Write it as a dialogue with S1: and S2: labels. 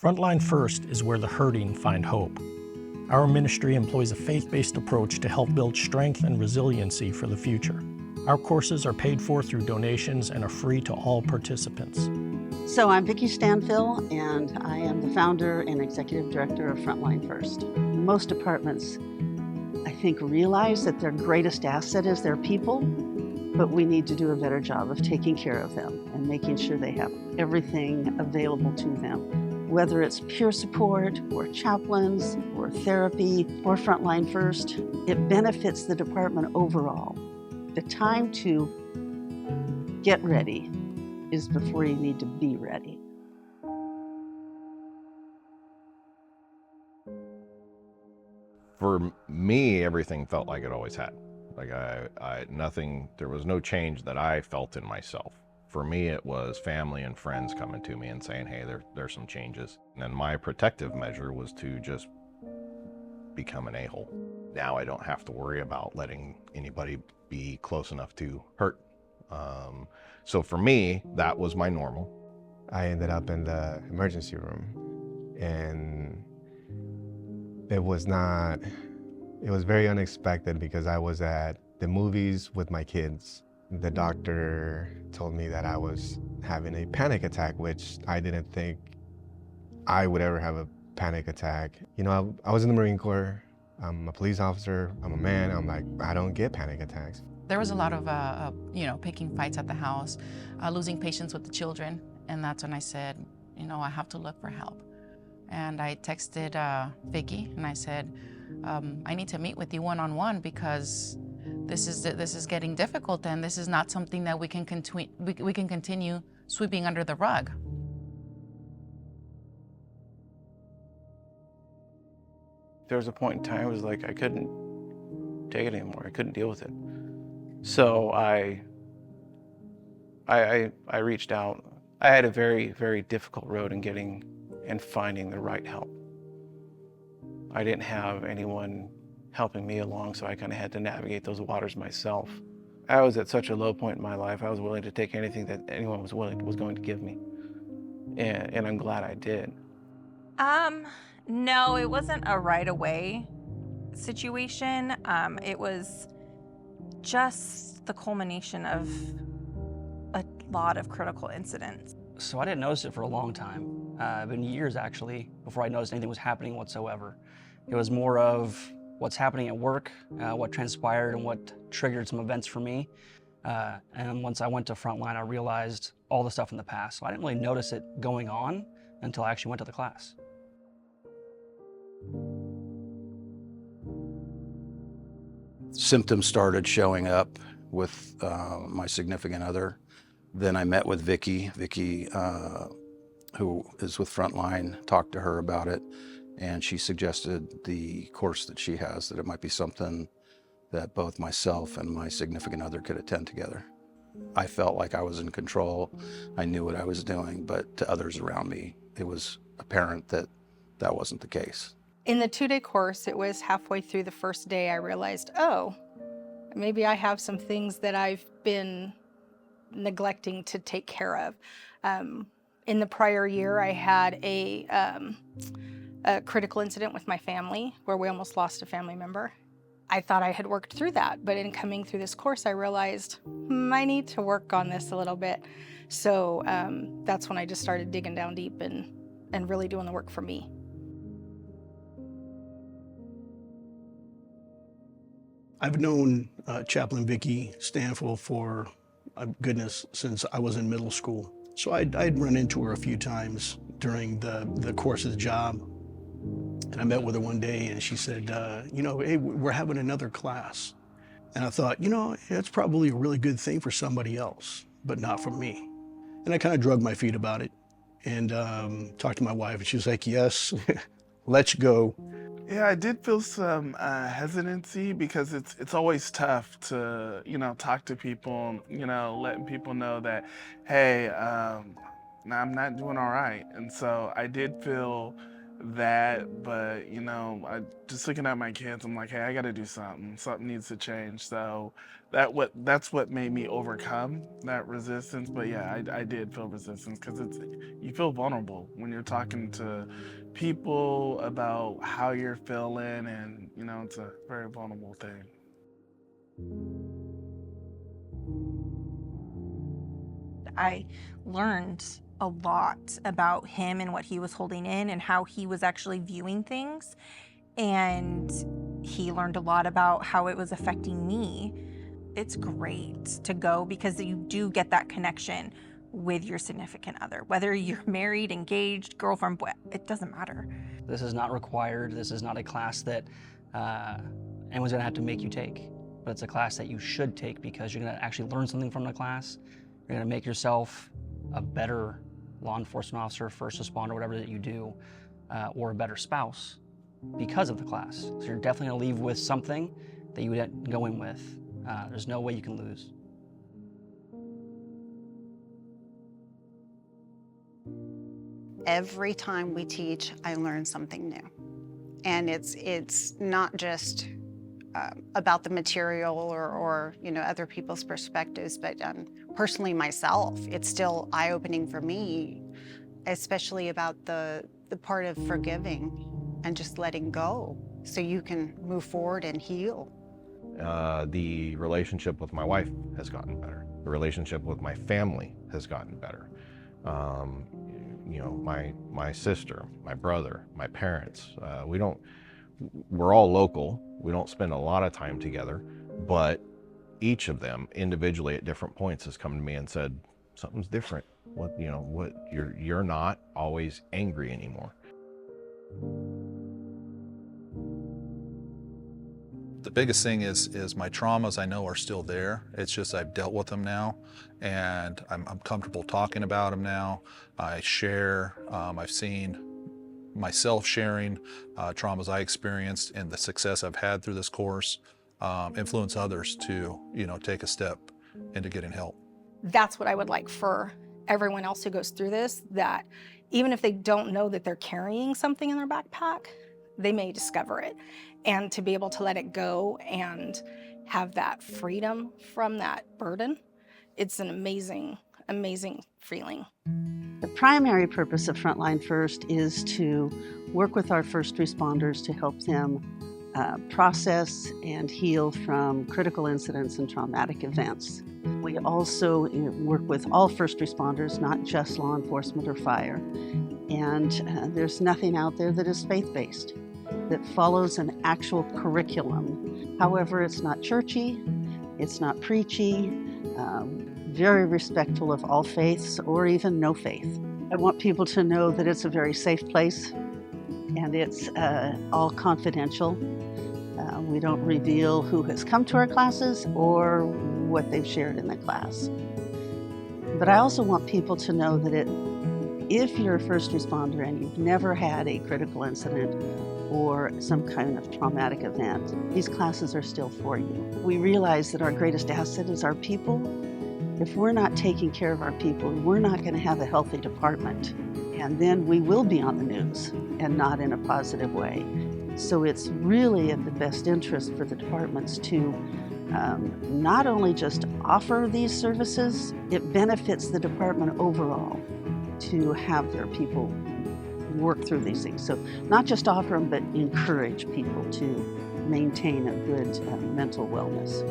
S1: Frontline First is where the hurting find hope. Our ministry employs a faith-based approach to help build strength and resiliency for the future. Our courses are paid for through donations and are free to all participants.
S2: So I'm Vicki Stanfill, and I am the founder and executive director of Frontline First. Most departments, I think, realize that their greatest asset is their people, but we need to do a better job of taking care of them and making sure they have everything available to them. Whether it's peer support or chaplains or therapy or Frontline First, it benefits the department overall. The time to get ready is before you need to be ready.
S3: For me, everything felt like it always had. Like there was no change that I felt in myself. For me, it was family and friends coming to me and saying, hey, there's some changes. And my protective measure was to just become an a-hole. Now I don't have to worry about letting anybody be close enough to hurt. So for me, that was my normal.
S4: I ended up in the emergency room, and it was very unexpected because I was at the movies with my kids. The doctor told me that I was having a panic attack, which I didn't think I would ever have a panic attack. You know, I was in the Marine Corps. I'm a police officer. I'm a man. I'm like, I don't get panic attacks.
S5: There was a lot of, picking fights at the house, losing patience with the children. And that's when I said, I have to look for help. And I texted Vicki and I said, I need to meet with you one-on-one because this is getting difficult, and this is not something that we can continue sweeping under the rug.
S6: There was a point in time it was like I couldn't take it anymore. I couldn't deal with it. So I reached out. I had a very, very difficult road in getting and finding the right help. I didn't have anyone helping me along, so I kind of had to navigate those waters myself. I was at such a low point in my life, I was willing to take anything that anyone was going to give me. And I'm glad I did.
S7: No, it wasn't a right away situation. It was just the culmination of a lot of critical incidents.
S8: So I didn't notice it for a long time. Been years actually before I noticed anything was happening whatsoever. It was more of what's happening at work, what transpired and what triggered some events for me. And once I went to Frontline, I realized all the stuff in the past. So I didn't really notice it going on until I actually went to the class.
S9: Symptoms started showing up with my significant other. Then I met with Vicki. Vicki, who is with Frontline, talked to her about it, and she suggested the course that she has, that it might be something that both myself and my significant other could attend together. I felt like I was in control. I knew what I was doing, but to others around me, it was apparent that that wasn't the case.
S10: In the 2-day course, it was halfway through the first day I realized, oh, maybe I have some things that I've been neglecting to take care of. In the prior year, I had a critical incident with my family where we almost lost a family member. I thought I had worked through that, but in coming through this course, I realized I need to work on this a little bit. So that's when I just started digging down deep and really doing the work for me.
S1: I've known Chaplain Vicki Stanfill for, goodness, since I was in middle school. So I'd run into her a few times during the course of the job. And I met with her one day and she said, hey, we're having another class. And I thought, it's probably a really good thing for somebody else, but not for me. And I kind of drug my feet about it and talked to my wife, and she was like, yes, let's go.
S11: Yeah, I did feel some hesitancy because it's always tough to, talk to people, letting people know that, hey, I'm not doing all right. And so I did feel that, but you know, I just looking at my kids, I'm like, hey, I got to do something. Something needs to change. So that's what made me overcome that resistance. But yeah, I did feel resistance because you feel vulnerable when you're talking to people about how you're feeling, and you know, it's a very vulnerable thing.
S7: I learned a lot about him and what he was holding in and how he was actually viewing things. And he learned a lot about how it was affecting me. It's great to go because you do get that connection with your significant other. Whether you're married, engaged, girlfriend, boy, it doesn't matter.
S8: This is not required. This is not a class that anyone's gonna have to make you take. But it's a class that you should take because you're gonna actually learn something from the class. You're gonna make yourself a better law enforcement officer, first responder, whatever that you do, or a better spouse because of the class. So you're definitely gonna leave with something that you would go in with. There's no way you can lose.
S12: Every time we teach, I learn something new. And it's not just about the material or you know, other people's perspectives, but personally myself, it's still eye-opening for me, especially about the part of forgiving and just letting go so you can move forward and heal.
S3: The relationship with my wife has gotten better. The relationship with my family has gotten better. You know, my sister, my brother, my parents, we're all local. We don't spend a lot of time together, but each of them individually at different points has come to me and said, something's different. You're not always angry anymore.
S13: The biggest thing is my traumas I know are still there. It's just I've dealt with them now, and I'm comfortable talking about them now. I share, I've seen myself sharing traumas I experienced and the success I've had through this course influence others to, you know, take a step into getting help.
S10: That's what I would like for everyone else who goes through this, that even if they don't know that they're carrying something in their backpack, they may discover it. And to be able to let it go and have that freedom from that burden, it's an amazing, amazing feeling.
S2: The primary purpose of Frontline First is to work with our first responders to help them process and heal from critical incidents and traumatic events. We also work with all first responders, not just law enforcement or fire. And there's nothing out there that is faith-based, that follows an actual curriculum. However, it's not churchy, it's not preachy, very respectful of all faiths or even no faith. I want people to know that it's a very safe place and it's all confidential. We don't reveal who has come to our classes or what they've shared in the class. But I also want people to know that if you're a first responder and you've never had a critical incident or some kind of traumatic event, these classes are still for you. We realize that our greatest asset is our people. If we're not taking care of our people, we're not going to have a healthy department. And then we will be on the news and not in a positive way. So it's really in the best interest for the departments to not only just offer these services, it benefits the department overall to have their people work through these things. So not just offer them, but encourage people to maintain a good mental wellness.